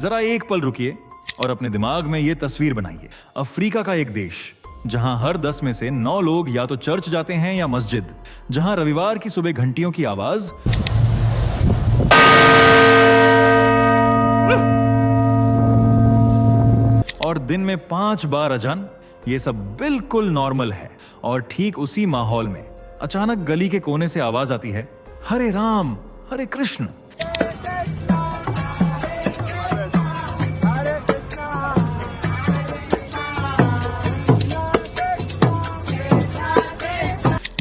जरा एक पल रुकिए और अपने दिमाग में ये तस्वीर बनाइए। अफ्रीका का एक देश जहां हर 10 में से 9 लोग या तो चर्च जाते हैं या मस्जिद, जहां रविवार की सुबह घंटियों की आवाज और दिन में 5 बार अजान, ये सब बिल्कुल नॉर्मल है। और ठीक उसी माहौल में अचानक गली के कोने से आवाज आती है, हरे राम हरे कृष्ण।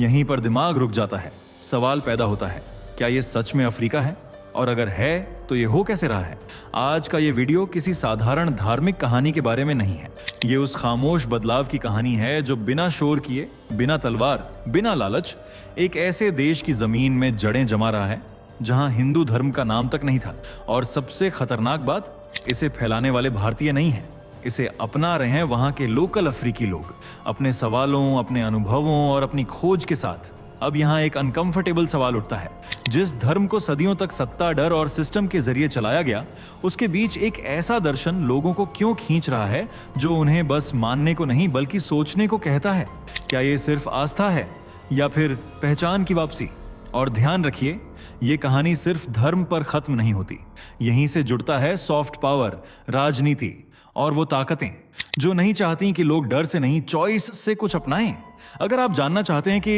यहीं पर दिमाग रुक जाता है। सवाल पैदा होता है, क्या ये सच में अफ्रीका है? और अगर है तो ये हो कैसे रहा है? आज का ये वीडियो किसी साधारण धार्मिक कहानी के बारे में नहीं है। ये उस खामोश बदलाव की कहानी है जो बिना शोर किए, बिना तलवार, बिना लालच एक ऐसे देश की जमीन में जड़ें जमा रहा है जहां हिंदू धर्म का नाम तक नहीं था। और सबसे खतरनाक बात, इसे फैलाने वाले भारतीय नहीं हैं, इसे अपना रहे हैं वहां के लोकल अफ्रीकी लोग, अपने सवालों, अपने अनुभवों और अपनी खोज के साथ। अब यहाँ एक अनकंफर्टेबल सवाल उठता है, जिस धर्म को सदियों तक सत्ता, डर और सिस्टम के जरिए चलाया गया, उसके बीच एक ऐसा दर्शन लोगों को क्यों खींच रहा है जो उन्हें बस मानने को नहीं बल्कि सोचने को कहता है? क्या ये सिर्फ आस्था है या फिर पहचान की वापसी? और ध्यान रखिए, ये कहानी सिर्फ धर्म पर खत्म नहीं होती। यहीं से जुड़ता है सॉफ्ट पावर, राजनीति और वो ताकतें जो नहीं चाहती कि लोग डर से नहीं, चॉइस से कुछ अपनाएं। अगर आप जानना चाहते हैं कि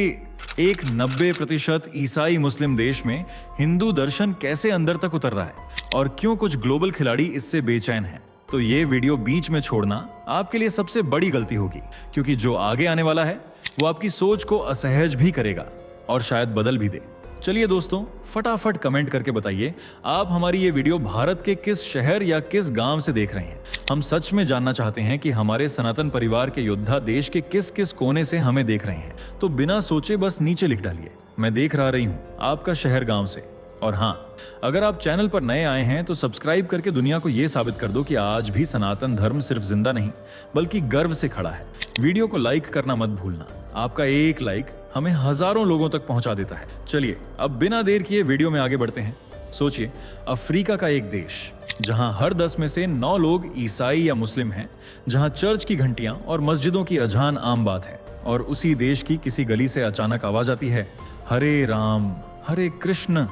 एक 90% ईसाई मुस्लिम देश में हिंदू दर्शन कैसे अंदर तक उतर रहा है और क्यों कुछ ग्लोबल खिलाड़ी इससे बेचैन हैं, तो ये वीडियो बीच में छोड़ना आपके लिए सबसे बड़ी गलती होगी, क्योंकि जो आगे आने वाला है वो आपकी सोच को असहज भी करेगा और शायद बदल भी दे। चलिए दोस्तों, फटाफट कमेंट करके बताइए आप हमारी ये वीडियो भारत के किस शहर या किस गांव से देख रहे हैं। हम सच में जानना चाहते हैं कि हमारे सनातन परिवार के योद्धा देश के किस किस कोने से हमें देख रहे हैं। तो बिना सोचे बस नीचे लिख डालिए, मैं देख रही हूँ आपका शहर गांव से। और हाँ, अगर आप चैनल पर नए आए हैं तो सब्सक्राइब करके दुनिया को यह साबित कर दो कि आज भी सनातन धर्म सिर्फ जिंदा नहीं बल्कि गर्व से खड़ा है। वीडियो को लाइक करना मत भूलना, आपका एक लाइक हमें हजारों लोगों तक पहुंचा देता है। चलिए अब बिना देर किए वीडियो में आगे बढ़ते हैं। सोचिए, अफ्रीका का एक देश जहां हर 10 में से 9 लोग ईसाई या मुस्लिम हैं, जहां चर्च की घंटियां और मस्जिदों की अजान आम बात है। और उसी देश की किसी गली से अचानक आवाज आती है, हरे राम हरे कृष्ण।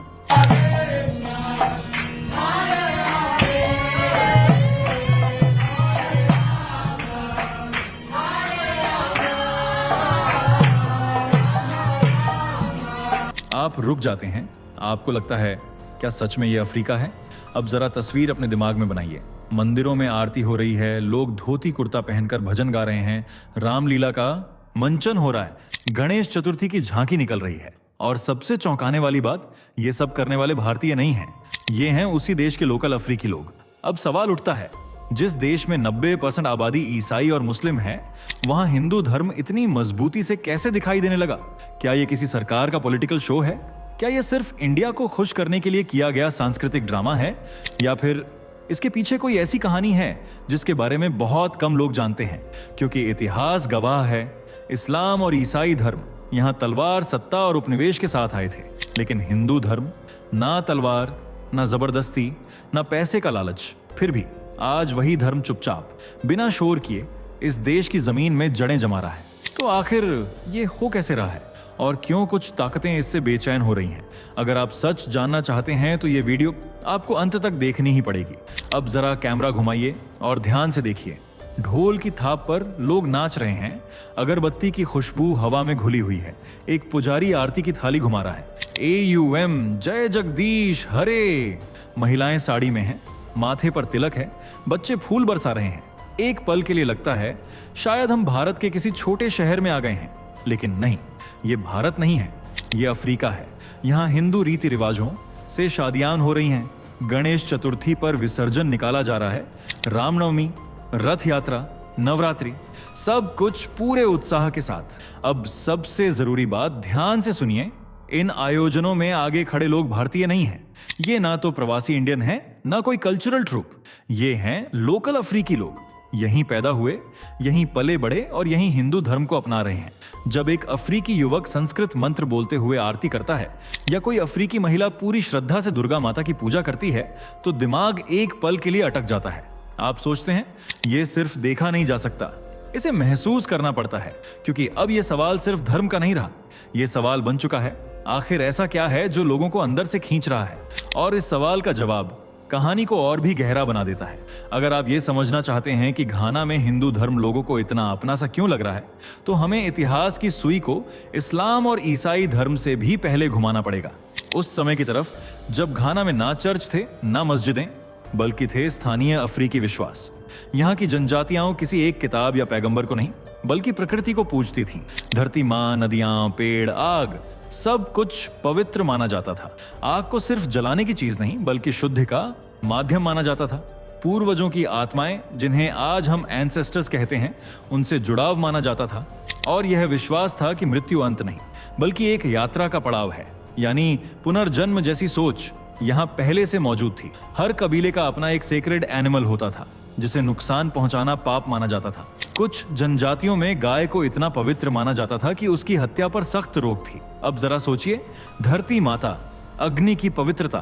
आप रुक जाते हैं। आपको लगता है क्या सच में ये अफ्रीका है? अब जरा तस्वीर अपने दिमाग में बनाइए। मंदिरों में आरती हो रही है, लोग धोती कुर्ता पहनकर भजन गा रहे हैं, रामलीला का मंचन हो रहा है, गणेश चतुर्थी की झांकी निकल रही है। और सबसे चौंकाने वाली बात, ये सब करने वाले भारतीय नहीं हैं, ये हैं उसी देश के लोकल अफ्रीकी लोग। अब सवाल उठता है, जिस देश में 90% आबादी ईसाई और मुस्लिम है, वहां हिंदू धर्म इतनी मजबूती से कैसे दिखाई देने लगा? क्या यह किसी सरकार का पॉलिटिकल शो है? क्या यह सिर्फ इंडिया को खुश करने के लिए किया गया सांस्कृतिक ड्रामा है? या फिर इसके पीछे कोई ऐसी कहानी है जिसके बारे में बहुत कम लोग जानते हैं? क्योंकि इतिहास गवाह है, इस्लाम और ईसाई धर्म यहां तलवार, सत्ता और उपनिवेश के साथ आए थे, लेकिन हिंदू धर्म ना तलवार, ना जबरदस्ती, ना पैसे का लालच। फिर भी आज वही धर्म चुपचाप, बिना शोर किए इस देश की जमीन में जड़ें जमा रहा है। तो आखिर ये हो कैसे रहा है और क्यों कुछ ताकतें इससे बेचैन हो रही हैं? अगर आप सच जानना चाहते हैं तो ये वीडियो आपको अंत तक देखनी ही पड़ेगी। अब जरा कैमरा घुमाइए और ध्यान से देखिए। ढोल की थाप पर लोग नाच रहे हैं, अगरबत्ती की खुशबू हवा में घुली हुई है, एक पुजारी आरती की थाली घुमा रहा है। AUM जय जगदीश हरे। महिलाएं साड़ी में हैं, माथे पर तिलक है, बच्चे फूल बरसा रहे हैं। एक पल के लिए लगता है शायद हम भारत के किसी छोटे शहर में आ गए हैं, लेकिन नहीं, ये भारत नहीं है, ये अफ्रीका है। यहाँ हिंदू रीति रिवाजों से शादियां हो रही हैं, गणेश चतुर्थी पर विसर्जन निकाला जा रहा है, रामनवमी, रथ यात्रा, नवरात्रि, सब कुछ पूरे उत्साह के साथ। अब सबसे जरूरी बात, ध्यान से सुनिए, इन आयोजनों में आगे खड़े लोग भारतीय नहीं हैं। ये ना तो प्रवासी इंडियन हैं, ना कोई कल्चरल ट्रूप। ये हैं लोकल अफ्रीकी लोग, यहीं पैदा हुए, यहीं पले बड़े और यहीं हिंदू धर्म को अपना रहे हैं। जब एक अफ्रीकी युवक संस्कृत मंत्र बोलते हुए आरती करता है या कोई अफ्रीकी महिला पूरी श्रद्धा से दुर्गा माता की पूजा करती है तो दिमाग एक पल के लिए अटक जाता है। आप सोचते हैं यह सिर्फ देखा नहीं जा सकता, इसे महसूस करना पड़ता है, क्योंकि अब यह सवाल सिर्फ धर्म का नहीं रहा, यह सवाल बन चुका है आखिर ऐसा क्या है जो लोगों को अंदर से खींच रहा है। और इस सवाल का जवाब कहानी को और भी गहरा बना देता है। अगर आप ये समझना चाहते हैं कि घाना में हिंदू धर्म लोगों को इतना अपना सा क्यों लग रहा है, तो हमें इतिहास की सुई को इस्लाम और ईसाई धर्म से भी पहले घुमाना पड़ेगा। उस समय की तरफ जब घाना में ना चर्च थे ना मस्जिदें, बल्कि थे स्थानीय अफ्रीकी विश्वास। यहाँ की जनजातियां किसी एक किताब या पैगंबर को नहीं बल्कि प्रकृति को पूजती थीं। धरती माँ, नदियां, पेड़, आग, सब कुछ पवित्र माना जाता था। आग को सिर्फ जलाने की चीज नहीं बल्कि शुद्धि का माध्यम माना जाता था। पूर्वजों की आत्माएं, जिन्हें आज हम एंसेस्टर्स कहते हैं, उनसे जुड़ाव माना जाता था। और यह विश्वास था कि मृत्यु अंत नहीं बल्कि एक यात्रा का पड़ाव है, यानी पुनर्जन्म जैसी सोच यहाँ पहले से मौजूद थी। हर कबीले का अपना एक सेक्रेड एनिमल होता था जिसे नुकसान पहुंचाना पाप माना जाता था। कुछ जनजातियों में गाय को इतना पवित्र माना जाता था कि उसकी हत्या पर सख्त रोक थी। अब जरा सोचिए, धरती माता, अग्नि की पवित्रता,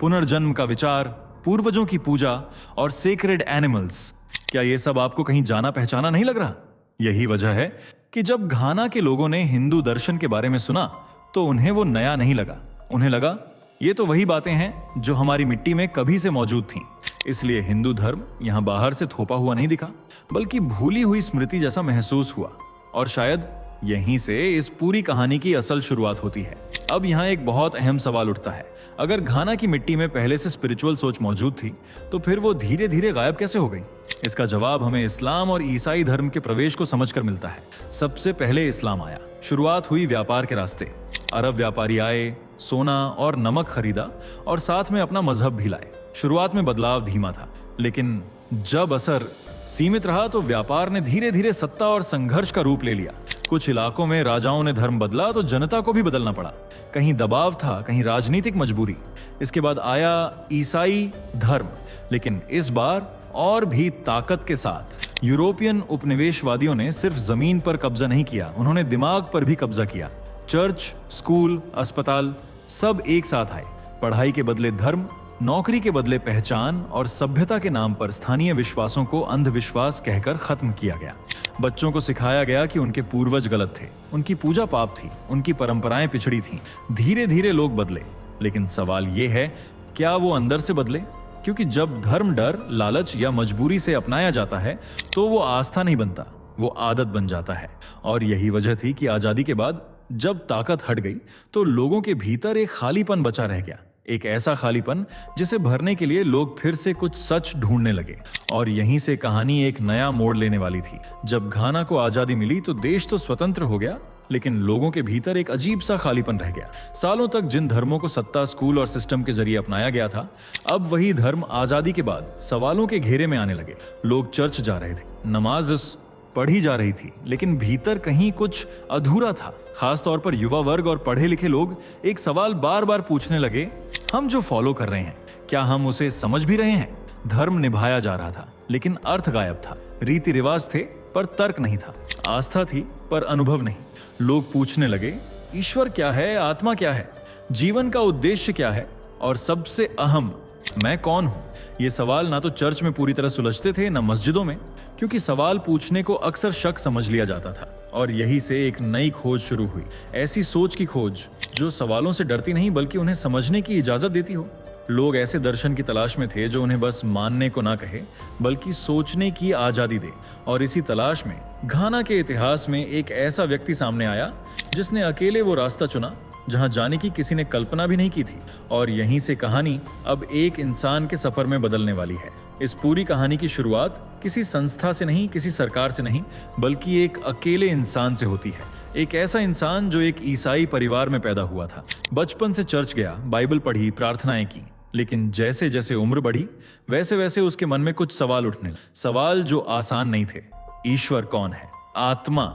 पुनर्जन्म का विचार, पूर्वजों की पूजा और सेक्रेड एनिमल्स, क्या ये सब आपको कहीं जाना पहचाना नहीं लग रहा? यही वजह है कि जब घाना के लोगों ने हिंदू दर्शन के बारे में सुना तो उन्हें वो नया नहीं लगा। उन्हें लगा ये तो वही बातें हैं जो हमारी मिट्टी में कभी से मौजूद थीं। इसलिए हिंदू धर्म यहां बाहर से थोपा हुआ नहीं दिखा बल्कि भूली हुई स्मृति जैसा महसूस हुआ। और शायद यहीं से इस पूरी कहानी की असल शुरुआत होती है। अब यहाँ एक बहुत अहम सवाल उठता है, अगर घाना की मिट्टी में पहले से स्पिरिचुअल सोच मौजूद थी तो फिर वो धीरे धीरे गायब कैसे हो गई? इसका जवाब हमें इस्लाम और ईसाई धर्म के प्रवेश को समझकर मिलता है। सबसे पहले इस्लाम आया, शुरुआत हुई व्यापार के रास्ते। अरब व्यापारी आए, सोना और नमक खरीदा और साथ में अपना मजहब भी लाए। शुरुआत में बदलाव धीमा था, लेकिन जब असर सीमित रहा तो व्यापार ने धीरे धीरे सत्ता और संघर्ष का रूप ले लिया। कुछ इलाकों में राजाओं ने धर्म बदला तो जनता को भी बदलना पड़ा। कहीं दबाव था, कहीं राजनीतिक मजबूरी। इसके बाद आया ईसाई धर्म, लेकिन इस बार और भी ताकत के साथ। यूरोपियन उपनिवेशवादियों ने सिर्फ जमीन पर कब्जा नहीं किया, उन्होंने दिमाग पर भी कब्जा किया। चर्च, स्कूल, अस्पताल सब एक साथ आए। पढ़ाई के बदले धर्म, नौकरी के बदले पहचान और सभ्यता के नाम पर स्थानीय विश्वासों को अंधविश्वास कहकर खत्म किया गया। बच्चों को सिखाया गया कि उनके पूर्वज गलत थे, उनकी पूजा पाप थी, उनकी परंपराएं पिछड़ी थीं। धीरे धीरे लोग बदले, लेकिन सवाल यह है, क्या वो अंदर से बदले? क्योंकि जब धर्म डर, लालच या मजबूरी से अपनाया जाता है तो वो आस्था नहीं बनता, वो आदत बन जाता है। और यही वजह थी कि आजादी के बाद जब ताकत हट गई तो लोगों के भीतर एक खालीपन बचा रह गया। एक ऐसा खालीपन जिसे भरने के लिए लोग फिर से कुछ सच ढूंढने लगे। और यहीं से कहानी एक नया मोड़ लेने वाली थी। जब घाना को आजादी मिली तो देश तो स्वतंत्र हो गया, लेकिन लोगों के भीतर एक अजीब सा खालीपन रह गया। सालों तक जिन धर्मों को सत्ता, स्कूल और सिस्टम के जरिए अपनाया गया था, अब वही धर्म आजादी के बाद सवालों के घेरे में आने लगे। लोग चर्च जा रहे थे, नमाज पढ़ी जा रही थी, लेकिन भीतर कहीं कुछ अधूरा था। खासतौर पर युवा वर्ग और पढ़े लिखे लोग एक सवाल बार बार पूछने लगे, हम जो फॉलो कर रहे हैं क्या हम उसे समझ भी रहे हैं? धर्म निभाया जा रहा था लेकिन अर्थ गायब था। रीति रिवाज थे पर तर्क नहीं था। आस्था थी पर अनुभव नहीं। लोग पूछने लगे, ईश्वर क्या है? आत्मा क्या है? जीवन का उद्देश्य क्या है? और सबसे अहम, मैं कौन हूं? ये सवाल ना तो चर्च में पूरी तरह सुलझते थे ना मस्जिदों में, क्योंकि सवाल पूछने को अक्सर शक समझ लिया जाता था। और यही से एक नई खोज शुरू हुई, ऐसी सोच की खोज जो सवालों से डरती नहीं बल्कि उन्हें समझने की इजाजत देती हो। लोग ऐसे दर्शन की तलाश में थे जो उन्हें बस मानने को ना कहे बल्कि सोचने की आजादी दे। और इसी तलाश में घाना के इतिहास में एक ऐसा व्यक्ति सामने आया जिसने अकेले वो रास्ता चुना जहां जाने की किसी ने कल्पना भी नहीं की थी। और यहीं से कहानी अब एक इंसान के सफर में बदलने वाली है। इस पूरी कहानी की शुरुआत किसी संस्था से नहीं, किसी सरकार से नहीं, बल्कि एक अकेले इंसान से होती है। एक ऐसा इंसान जो एक ईसाई परिवार में पैदा हुआ था। बचपन से चर्च गया, बाइबल पढ़ी, प्रार्थनाएं की, लेकिन जैसे जैसे उम्र बढ़ी वैसे वैसे उसके मन में कुछ सवाल उठने लगे। सवाल जो आसान नहीं थे। ईश्वर कौन है? आत्मा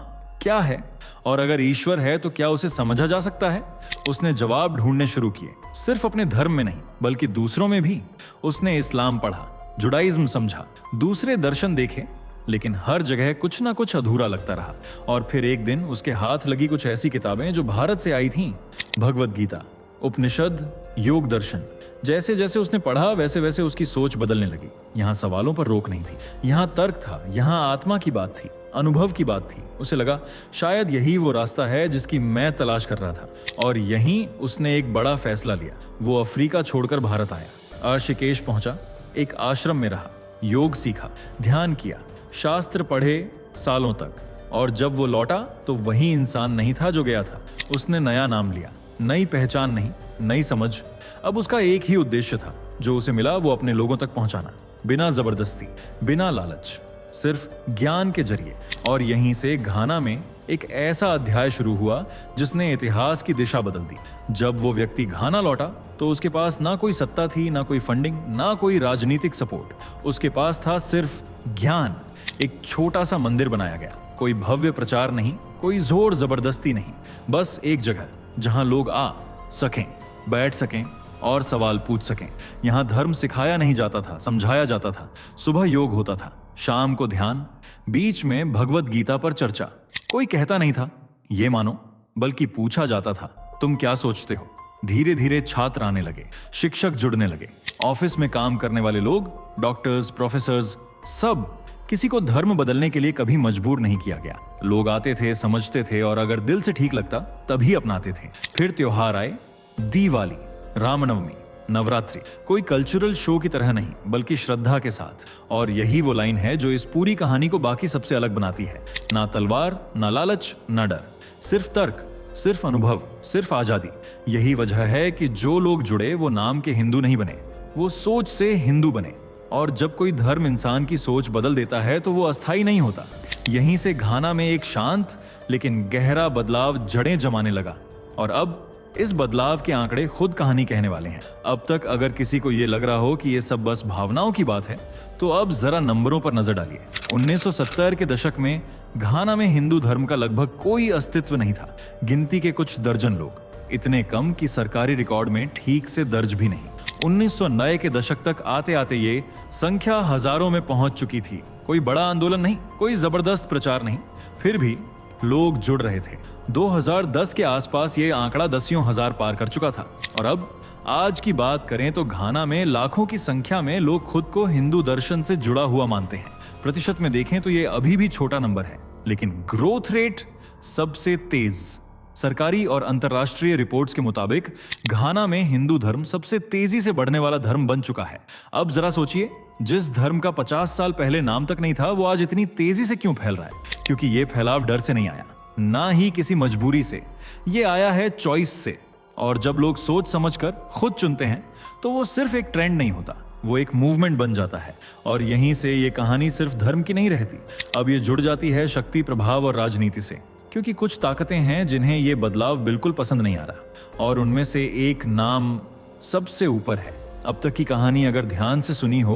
क्या है? और अगर ईश्वर है तो क्या उसे समझा जा सकता है? उसने जवाब ढूंढने शुरू किए, सिर्फ अपने धर्म में नहीं बल्कि दूसरों में भी। उसने इस्लाम पढ़ा, जुडाइज्म समझा, दूसरे दर्शन देखे, लेकिन हर जगह कुछ ना कुछ अधूरा लगता रहा। और फिर एक दिन उसके हाथ लगी कुछ ऐसी किताबें जो भारत से आई थीं, भगवद गीता, उपनिषद, योग दर्शन। जैसे जैसे उसने पढ़ा वैसे वैसे उसकी सोच बदलने लगी। यहाँ सवालों पर रोक नहीं थी, यहाँ तर्क था, यहाँ आत्मा की बात थी, अनुभव की बात थी। उसे लगा शायद यही वो रास्ता है जिसकी मैं तलाश कर रहा था। और यहीं उसने एक बड़ा फैसला लिया। वो अफ्रीका छोड़कर भारत आया, ऋषिकेश पहुंचा, एक आश्रम में रहा, योग सीखा, ध्यान किया, शास्त्र पढ़े सालों तक। और जब वो लौटा तो वही इंसान नहीं था जो गया था। उसने नया नाम लिया, नई पहचान नहीं, नई समझ। अब उसका एक ही उद्देश्य था, जो उसे मिला वो अपने लोगों तक पहुंचाना, बिना जबरदस्ती, बिना लालच, सिर्फ ज्ञान के जरिए। और यहीं से घाना में एक ऐसा अध्याय शुरू हुआ जिसने इतिहास की दिशा बदल दी। जब वो व्यक्ति घाना लौटा तो उसके पास ना कोई सत्ता थी, ना कोई फंडिंग, ना कोई राजनीतिक सपोर्ट। उसके पास था सिर्फ ज्ञान। एक छोटा सा मंदिर बनाया गया, कोई भव्य प्रचार नहीं, कोई जोर जबरदस्ती नहीं, बस एक जगह जहां लोग आ सकें, बैठ सकें और सवाल पूछ सकें। यहाँ धर्म सिखाया नहीं जाता था, समझाया जाता था। सुबह योग होता था, शाम को ध्यान, बीच में भगवद गीता पर चर्चा। कोई कहता नहीं था ये मानो, बल्कि पूछा जाता था तुम क्या सोचते हो। धीरे धीरे छात्र आने लगे, शिक्षक जुड़ने लगे, ऑफिस में काम करने वाले लोग, डॉक्टर्स, प्रोफेसर्स, सब। किसी को धर्म बदलने के लिए कभी मजबूर नहीं किया गया। लोग आते थे, समझते थे और अगर दिल से ठीक लगता तभी अपनाते थे। फिर त्योहार आए, दिवाली, रामनवमी, नवरात्रि, कोई कल्चरल शो की तरह नहीं, बल्कि श्रद्धा के साथ। और यही वो लाइन है जो इस पूरी कहानी को बाकी सबसे अलग बनाती है। ना तलवार, ना लालच, ना डर, सिर्फ तर्क, सिर्फ अनुभव, सिर्फ आजादी। यही वजह है कि जो लोग जुड़े वो नाम के हिंदू नहीं बने, वो सोच से हिंदू बने। और जब कोई धर्म इंसान की सोच बदल देता है तो वो अस्थायी नहीं होता। यहीं से घाना में एक शांत लेकिन गहरा बदलाव जड़ें जमाने लगा। और अब इस बदलाव के आंकड़े खुद कहानी कहने वाले हैं। अब तक अगर किसी को ये लग रहा हो कि ये सब बस भावनाओं की बात है, तो अब जरा नंबरों पर नजर डालिए। 1970 के दशक में घाना में हिंदू धर्म का लगभग कोई अस्तित्व नहीं था। गिनती के कुछ दर्जन लोग, इतने कम कि सरकारी रिकॉर्ड में ठीक से दर्ज भी नहीं। 1990 के दशक तक आते आते ये संख्या हजारों में पहुंच चुकी थी। कोई बड़ा आंदोलन नहीं, कोई जबरदस्त प्रचार नहीं, फिर भी लोग जुड़ रहे थे। 2010 के आसपास ये आंकड़ा दसियों हजार पार कर चुका था। और अब आज की बात करें तो घाना में लाखों की संख्या में लोग खुद को हिंदू दर्शन से जुड़ा हुआ मानते हैं। प्रतिशत में देखें तो ये अभी भी छोटा नंबर है, लेकिन ग्रोथ रेट सबसे तेज। सरकारी और अंतर्राष्ट्रीय रिपोर्ट्स के मुताबिक घाना में हिंदू धर्म सबसे तेजी से बढ़ने वाला धर्म बन चुका है। अब जरा सोचिए, जिस धर्म का 50 साल पहले नाम तक नहीं था, वो आज इतनी तेजी से क्यों फैल रहा है? क्योंकि ये फैलाव डर से नहीं आया, ना ही किसी मजबूरी से, ये आया है चॉइस से। और जब लोग सोच समझकर खुद चुनते हैं तो वो सिर्फ एक ट्रेंड नहीं होता, वो एक मूवमेंट बन जाता है। और यहीं से ये कहानी सिर्फ धर्म की नहीं रहती, अब ये जुड़ जाती है शक्ति, प्रभाव और राजनीति से। क्योंकि कुछ ताकतें हैं जिन्हें ये बदलाव बिल्कुल पसंद नहीं आ रहा, और उनमें से एक नाम सबसे ऊपर है। अब तक की कहानी अगर ध्यान से सुनी हो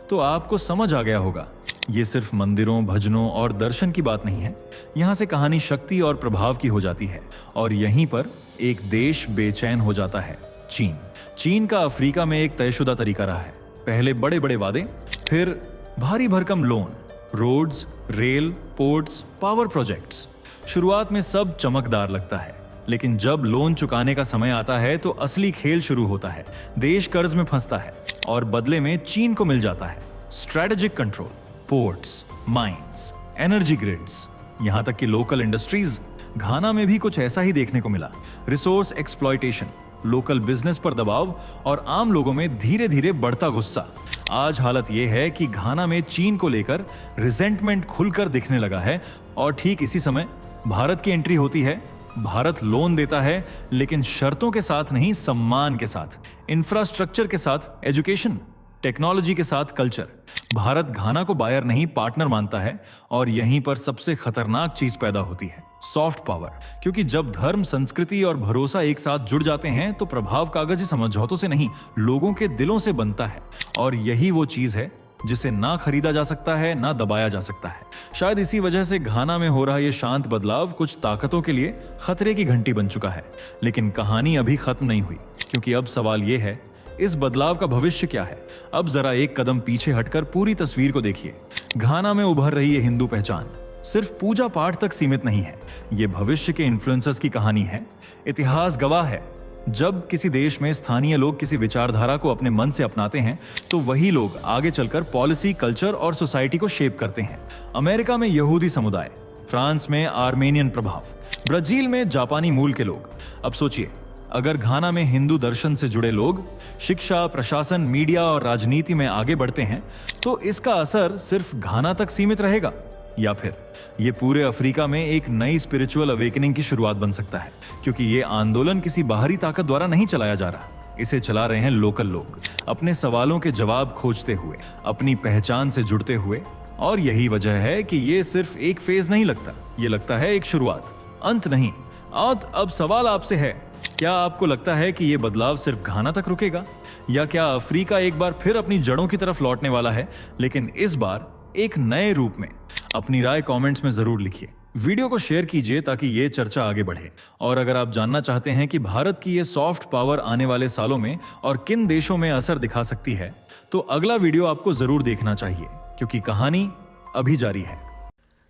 तो आपको समझ आ गया होगा, ये सिर्फ मंदिरों, भजनों और दर्शन की बात नहीं है। यहाँ से कहानी शक्ति और प्रभाव की हो जाती है। और यहीं पर एक देश बेचैन हो जाता है, चीन। चीन का अफ्रीका में एक तयशुदा तरीका रहा है। पहले बड़े बड़े वादे, फिर भारी भरकम loan, roads, rail, ports, power projects. शुरुआत में सब चमकदार लगता है, लेकिन जब लोन चुकाने का समय आता है तो असली खेल शुरू होता है। देश कर्ज में फंसता है और बदले में चीन को मिल जाता है strategic control, ports, mines, energy grids, यहां तक कि लोकल इंडस्ट्रीज। घाना में भी कुछ ऐसा ही देखने को मिला। रिसोर्स एक्सप्लॉयटेशन, लोकल बिजनेस पर दबाव और आम लोगों में धीरे धीरे बढ़ता गुस्सा। आज हालत यह है कि घाना में चीन को लेकर रिजेंटमेंट खुलकर दिखने लगा है। और ठीक इसी समय भारत की एंट्री होती है। भारत लोन देता है, लेकिन शर्तों के साथ नहीं, सम्मान के साथ, इंफ्रास्ट्रक्चर के साथ, एजुकेशन, टेक्नोलॉजी के साथ कल्चर। भारत घाना को बायर नहीं, पार्टनर मानता है। और यहीं पर सबसे खतरनाक चीज पैदा होती है, सॉफ्ट पावर। क्योंकि जब धर्म, संस्कृति और भरोसा एक साथ जुड़ जाते हैं तो प्रभाव कागजी समझौतों से नहीं, लोगों के दिलों से बनता है। और यही वो चीज है जिसे ना खरीदा जा सकता है, ना दबाया जा सकता है। शायद इसी वजह से घाना में हो रहा ये शांत बदलाव कुछ ताकतों के लिए खतरे की घंटी बन चुका है। लेकिन कहानी अभी खत्म नहीं हुई, क्योंकि अब सवाल ये है इस बदलाव का भविष्य क्या है? अब जरा एक कदम पीछे हटकर पूरी तस्वीर को देखिए। घाना में उभर रही ये हिंदू पहचान सिर्फ पूजा पाठ तक सीमित नहीं है, ये भविष्य के इन्फ्लुएंसर्स की कहानी है। इतिहास गवाह है, जब किसी देश में स्थानीय लोग किसी विचारधारा को अपने मन से अपनाते हैं तो वही लोग आगे चलकर पॉलिसी, कल्चर और सोसाइटी को शेप करते हैं। अमेरिका में यहूदी समुदाय, फ्रांस में आर्मेनियन प्रभाव, ब्राजील में जापानी मूल के लोग। अब सोचिए, अगर घाना में हिंदू दर्शन से जुड़े लोग शिक्षा, प्रशासन, मीडिया और राजनीति में आगे बढ़ते हैं तो इसका असर सिर्फ घाना तक सीमित रहेगा या फिर ये पूरे अफ्रीका में एक नई स्पिरिचुअल अवेकनिंग की शुरुआत बन सकता है, क्योंकि ये आंदोलन किसी बाहरी ताकत द्वारा नहीं चलाया जा रहा, इसे चला रहे हैं लोकल लोग, अपने सवालों के जवाब खोजते हुए, अपनी पहचान से जुड़ते हुए। और यही वजह है कि ये सिर्फ एक फेज नहीं लगता, ये लगता है एक शुरुआत, अंत नहीं। और अब सवाल आपसे है, क्या आपको लगता है कि ये बदलाव सिर्फ घाना तक रुकेगा, या क्या अफ्रीका एक बार फिर अपनी जड़ों की तरफ लौटने वाला है, लेकिन इस बार एक नए रूप में? अपनी राय कमेंट्स में जरूर लिखिए। वीडियो को शेयर कीजिए ताकि ये चर्चा आगे बढ़े। और अगर आप जानना चाहते हैं कि भारत की ये सॉफ्ट पावर आने वाले सालों में और किन देशों में असर दिखा सकती है, तो अगला वीडियो आपको जरूर देखना चाहिए, क्योंकि कहानी अभी जारी है।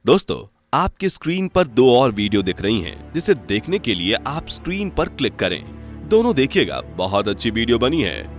दोस्तों, आपकी स्क्रीन पर 2 और वीडियो दिख रही हैं, जिसे देखने के लिए आप स्क्रीन पर क्लिक करें। दोनों देखिएगा, बहुत अच्छी वीडियो बनी है।